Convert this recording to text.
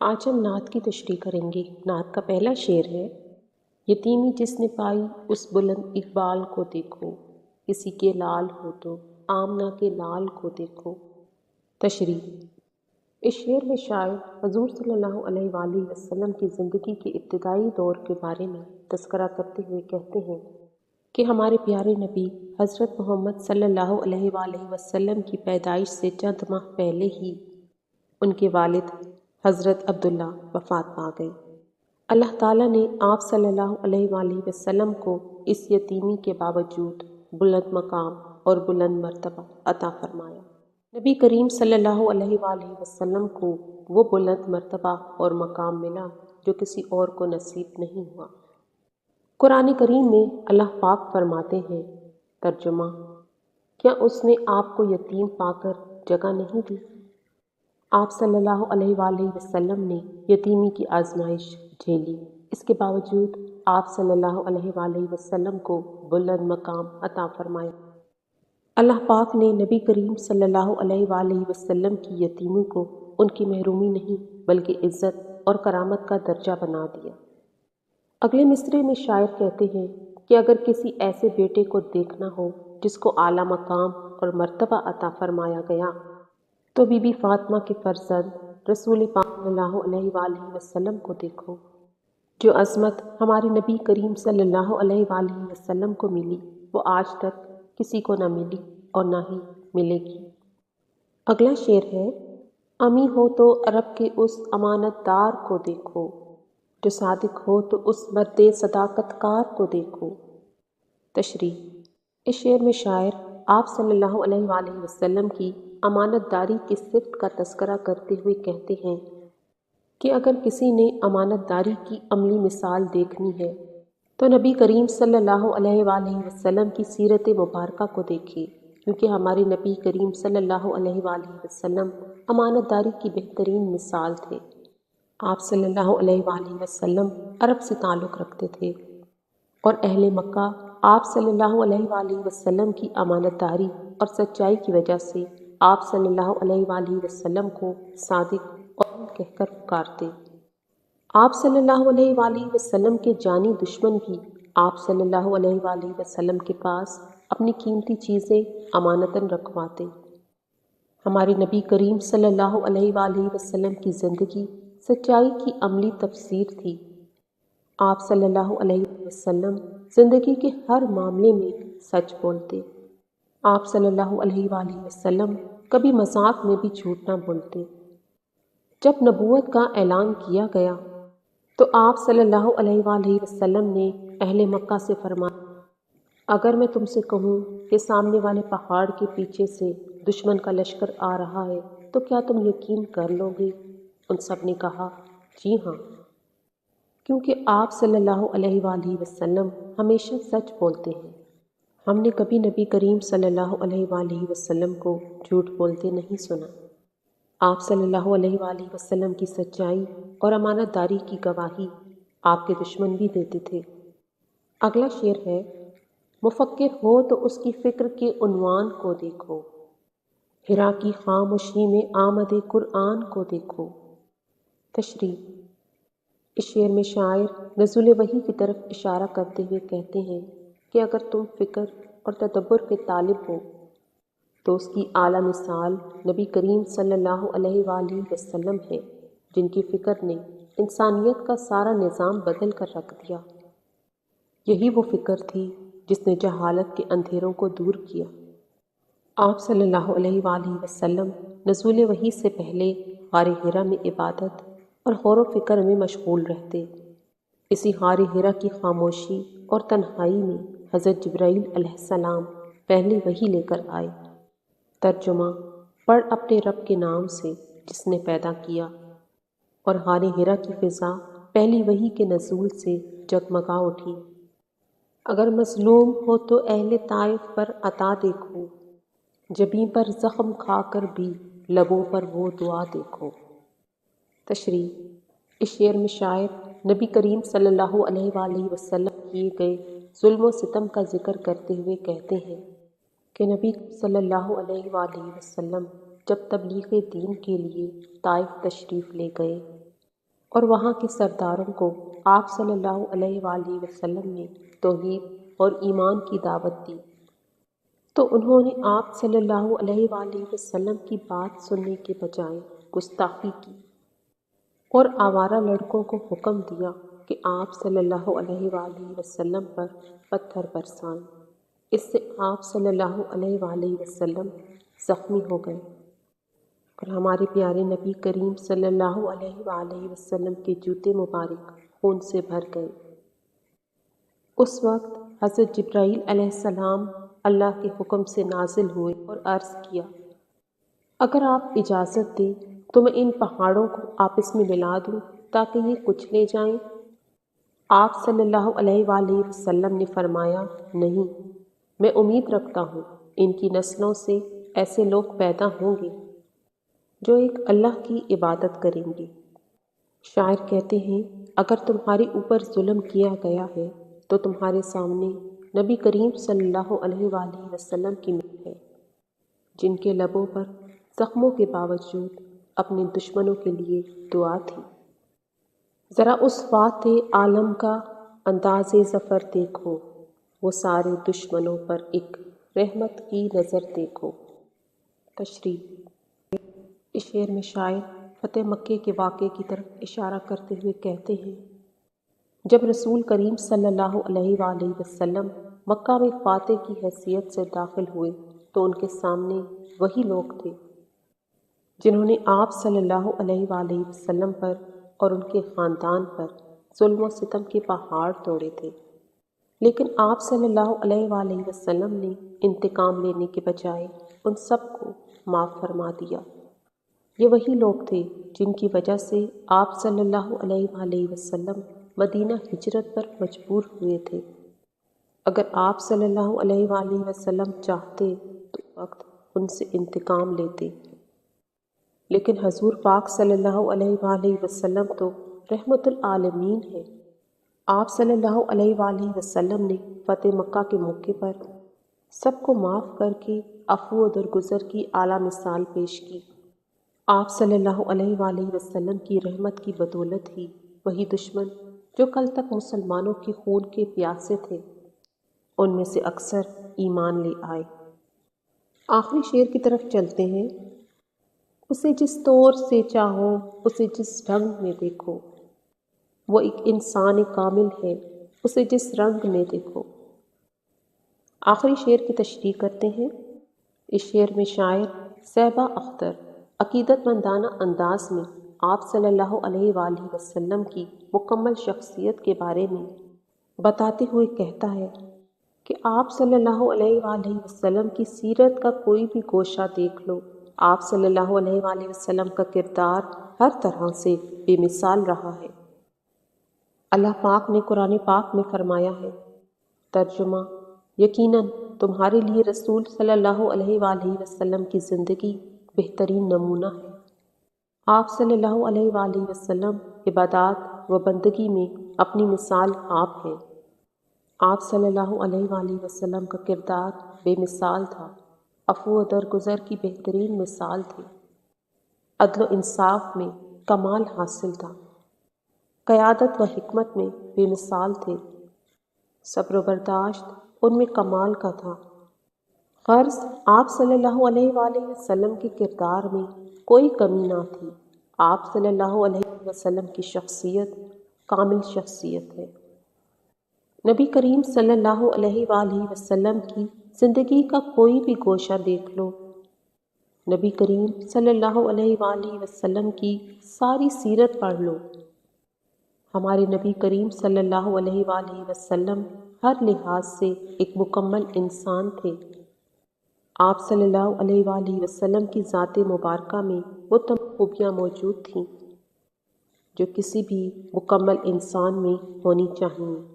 آج ہم نعت کی تشریح کریں گے۔ نعت کا پہلا شعر ہے: یتیمی جس نے پائی اس بلند اقبال کو دیکھو، کسی کے لال ہو تو آمنہ کے لال کو دیکھو۔ تشریح: اس شعر میں شاعر حضور صلی اللہ علیہ وآلہ وسلم کی زندگی کے ابتدائی دور کے بارے میں تذکرہ کرتے ہوئے کہتے ہیں کہ ہمارے پیارے نبی حضرت محمد صلی اللہ علیہ وآلہ وسلم کی پیدائش سے چند ماہ پہلے ہی ان کے والد حضرت عبداللہ وفات پا گئے۔ اللہ تعالیٰ نے آپ صلی اللہ علیہ وآلہ وسلم کو اس یتیمی کے باوجود بلند مقام اور بلند مرتبہ عطا فرمایا۔ نبی کریم صلی اللہ علیہ وآلہ وسلم کو وہ بلند مرتبہ اور مقام ملا جو کسی اور کو نصیب نہیں ہوا۔ قرآن کریم میں اللہ پاک فرماتے ہیں: ترجمہ: کیا اس نے آپ کو یتیم پا کر جگہ نہیں دی؟ آپ صلی اللہ علیہ وآلہ وسلم نے یتیمی کی آزمائش جھیلی، اس کے باوجود آپ صلی اللہ علیہ وآلہ وسلم کو بلند مقام عطا فرمایا۔ اللہ پاک نے نبی کریم صلی اللہ علیہ وآلہ وسلم کی یتیمی کو ان کی محرومی نہیں بلکہ عزت اور کرامت کا درجہ بنا دیا۔ اگلے مصرعے میں شاعر کہتے ہیں کہ اگر کسی ایسے بیٹے کو دیکھنا ہو جس کو اعلیٰ مقام اور مرتبہ عطا فرمایا گیا تو بی بی فاطمہ کے فرزند رسول پاک صلی اللہ علیہ وآلہ وسلم کو دیکھو۔ جو عظمت ہمارے نبی کریم صلی اللہ علیہ وآلہ وسلم کو ملی وہ آج تک کسی کو نہ ملی اور نہ ہی ملے گی۔ اگلا شعر ہے: امی ہو تو عرب کے اس امانت دار کو دیکھو، جو صادق ہو تو اس مرد صداقت کار کو دیکھو۔ تشریح: اس شعر میں شاعر آپ صلی اللہ علیہ وآلہ وسلم کی امانت داری کی صفت کا تذکرہ کرتے ہوئے کہتے ہیں کہ اگر کسی نے امانت داری کی عملی مثال دیکھنی ہے تو نبی کریم صلی اللہ علیہ وآلہ وسلم کی سیرت مبارکہ کو دیکھے، کیونکہ ہمارے نبی کریم صلی اللہ علیہ وآلہ وسلم امانت داری کی بہترین مثال تھے۔ آپ صلی اللہ علیہ وآلہ وسلم عرب سے تعلق رکھتے تھے اور اہل مکہ آپ صلی اللہ علیہ وآلہ وسلم کی امانت داری اور سچائی کی وجہ سے آپ صلی اللہ علیہ وآلہ وسلم کو صادق اور کہہ کر پکارتے۔ آپ صلی اللہ علیہ وآلہ وسلم کے جانی دشمن بھی آپ صلی اللہ علیہ وآلہ وسلم کے پاس اپنی قیمتی چیزیں امانتاً رکھواتے۔ ہمارے نبی کریم صلی اللہ علیہ وآلہ وسلم کی زندگی سچائی کی عملی تفسیر تھی۔ آپ صلی اللہ علیہ وسلم زندگی کے ہر معاملے میں سچ بولتے۔ آپ صلی اللہ علیہ وآلہ وسلم کبھی مذاق میں بھی جھوٹ نہ بولتے۔ جب نبوت کا اعلان کیا گیا تو آپ صلی اللہ علیہ وآلہ وسلم نے اہل مکہ سے فرمایا: اگر میں تم سے کہوں کہ سامنے والے پہاڑ کے پیچھے سے دشمن کا لشکر آ رہا ہے تو کیا تم یقین کر لو گے؟ ان سب نے کہا: جی ہاں، کیونکہ آپ صلی اللہ علیہ وآلہ وسلم ہمیشہ سچ بولتے ہیں۔ ہم نے کبھی نبی کریم صلی اللہ علیہ وآلہ وسلم کو جھوٹ بولتے نہیں سنا۔ آپ صلی اللہ علیہ وآلہ وسلم کی سچائی اور امانت داری کی گواہی آپ کے دشمن بھی دیتے تھے۔ اگلا شعر ہے: مفکر ہو تو اس کی فکر کے عنوان کو دیکھو، حرا کی خاموشی میں آمد قرآن کو دیکھو۔ تشریح: اس شعر میں شاعر نزول وحی کی طرف اشارہ کرتے ہوئے کہتے ہیں کہ اگر تم فکر اور تدبر کے طالب ہو تو اس کی اعلیٰ مثال نبی کریم صلی اللہ علیہ وآلہ وسلم ہے، جن کی فکر نے انسانیت کا سارا نظام بدل کر رکھ دیا۔ یہی وہ فکر تھی جس نے جہالت کے اندھیروں کو دور کیا۔ آپ صلی اللہ علیہ وآلہ وسلم نزول وحی سے پہلے غار حرا میں عبادت اور غور و فکر میں مشغول رہتے۔ اسی غار حرا کی خاموشی اور تنہائی میں حضرت جبرائیل علیہ السلام پہلی وحی لے کر آئے۔ ترجمہ: پڑھ اپنے رب کے نام سے جس نے پیدا کیا۔ اور غار حرا کی فضا پہلی وحی کے نزول سے جگمگا اٹھی۔ اگر مظلوم ہو تو اہل طائف پر عطا دیکھو، جبیں پر زخم کھا کر بھی لبوں پر وہ دعا دیکھو۔ تشریح: اس شعر میں شاعر نبی کریم صلی اللہ علیہ وآلہ وسلم کیے گئے ظلم و ستم کا ذکر کرتے ہوئے کہتے ہیں کہ نبی صلی اللہ علیہ وآلہ وسلم جب تبلیغ دین کے لیے طائف تشریف لے گئے اور وہاں کے سرداروں کو آپ صلی اللہ علیہ وآلہ وسلم نے توحید اور ایمان کی دعوت دی، تو انہوں نے آپ صلی اللہ علیہ وآلہ وسلم کی بات سننے کے بجائے گستاخی کی اور آوارہ لڑکوں کو حکم دیا کہ آپ صلی اللہ علیہ وآلہ وسلم پر پتھر برسائیں۔ اس سے آپ صلی اللہ علیہ وآلہ وسلم زخمی ہو گئے اور ہمارے پیارے نبی کریم صلی اللہ علیہ وآلہ وسلم کے جوتے مبارک خون سے بھر گئے۔ اس وقت حضرت جبرائیل علیہ السلام اللہ کے حکم سے نازل ہوئے اور عرض کیا، اگر آپ اجازت دیں تو میں ان پہاڑوں کو آپس میں ملا دوں تاکہ یہ کچلے جائیں۔ آپ صلی اللہ علیہ وآلہ وسلم نے فرمایا، نہیں، میں امید رکھتا ہوں ان کی نسلوں سے ایسے لوگ پیدا ہوں گے جو ایک اللہ کی عبادت کریں گے۔ شاعر کہتے ہیں، اگر تمہارے اوپر ظلم کیا گیا ہے تو تمہارے سامنے نبی کریم صلی اللہ علیہ وآلہ وسلم کی مثال ہے، جن کے لبوں پر زخموں کے باوجود اپنے دشمنوں کے لیے دعا تھی۔ ذرا اس فاتح عالم کا انداز ظفر دیکھو، وہ سارے دشمنوں پر ایک رحمت کی نظر دیکھو۔ تشریح۔ اس شعر میں شاعر فتح مکے کے واقعے کی طرف اشارہ کرتے ہوئے کہتے ہیں، جب رسول کریم صلی اللہ علیہ وآلہ وسلم مکہ میں فاتح کی حیثیت سے داخل ہوئے تو ان کے سامنے وہی لوگ تھے جنہوں نے آپ صلی اللہ علیہ وآلہ وسلم پر اور ان کے خاندان پر ظلم و ستم کے پہاڑ توڑے تھے، لیکن آپ صلی اللہ علیہ وآلہ وسلم نے انتقام لینے کے بجائے ان سب کو معاف فرما دیا۔ یہ وہی لوگ تھے جن کی وجہ سے آپ صلی اللہ علیہ وآلہ وسلم مدینہ ہجرت پر مجبور ہوئے تھے۔ اگر آپ صلی اللہ علیہ وآلہ وسلم چاہتے تو اس وقت ان سے انتقام لیتے، لیکن حضور پاک صلی اللہ علیہ وآلہ وسلم تو رحمت العالمین ہے۔ آپ صلی اللہ علیہ وآلہ وسلم نے فتح مکہ کے موقع پر سب کو معاف کر کے عفو و درگزر کی اعلیٰ مثال پیش کی۔ آپ صلی اللہ علیہ وآلہ وسلم کی رحمت کی بدولت ہی وہی دشمن جو کل تک مسلمانوں کے خون کے پیاسے تھے، ان میں سے اکثر ایمان لے آئے۔ آخری شعر کی طرف چلتے ہیں۔ اسے جس طور سے چاہو، اسے جس ڈھنگ میں دیکھو، وہ ایک انسان کامل ہے، اسے جس رنگ میں دیکھو۔ آخری شعر کی تشریح کرتے ہیں۔ اس شعر میں شاعر صحبہ اختر عقیدت مندانہ انداز میں آپ صلی اللہ علیہ وآلہ وسلم کی مکمل شخصیت کے بارے میں بتاتے ہوئے کہتا ہے کہ آپ صلی اللہ علیہ وآلہ وسلم کی سیرت کا کوئی بھی گوشہ دیکھ لو، آپ صلی اللہ علیہ وآلہ وسلم کا کردار ہر طرح سے بے مثال رہا ہے۔ اللہ پاک نے قرآن پاک میں فرمایا ہے، ترجمہ، یقیناً تمہارے لیے رسول صلی اللہ علیہ وآلہ وسلم کی زندگی بہترین نمونہ ہے۔ آپ صلی اللہ علیہ وآلہ وسلم عبادات و بندگی میں اپنی مثال آپ ہیں۔ آپ صلی اللہ علیہ وآلہ وسلم کا کردار بے مثال تھا، عفو و درگزر کی بہترین مثال تھی، عدل و انصاف میں کمال حاصل تھا، قیادت و حکمت میں بے مثال تھے، صبر و برداشت ان میں کمال کا تھا۔ غرض آپ صلی اللہ علیہ وآلہ وسلم کے کردار میں کوئی کمی نہ تھی۔ آپ صلی اللہ علیہ وسلم کی شخصیت کامل شخصیت ہے۔ نبی کریم صلی اللہ علیہ وآلہ وسلم کی زندگی کا کوئی بھی گوشہ دیکھ لو، نبی کریم صلی اللہ علیہ وآلہ وسلم کی ساری سیرت پڑھ لو، ہمارے نبی کریم صلی اللہ علیہ وآلہ وسلم ہر لحاظ سے ایک مکمل انسان تھے۔ آپ صلی اللہ علیہ وآلہ وسلم کی ذات مبارکہ میں وہ تمام خوبیاں موجود تھیں جو کسی بھی مکمل انسان میں ہونی چاہیے۔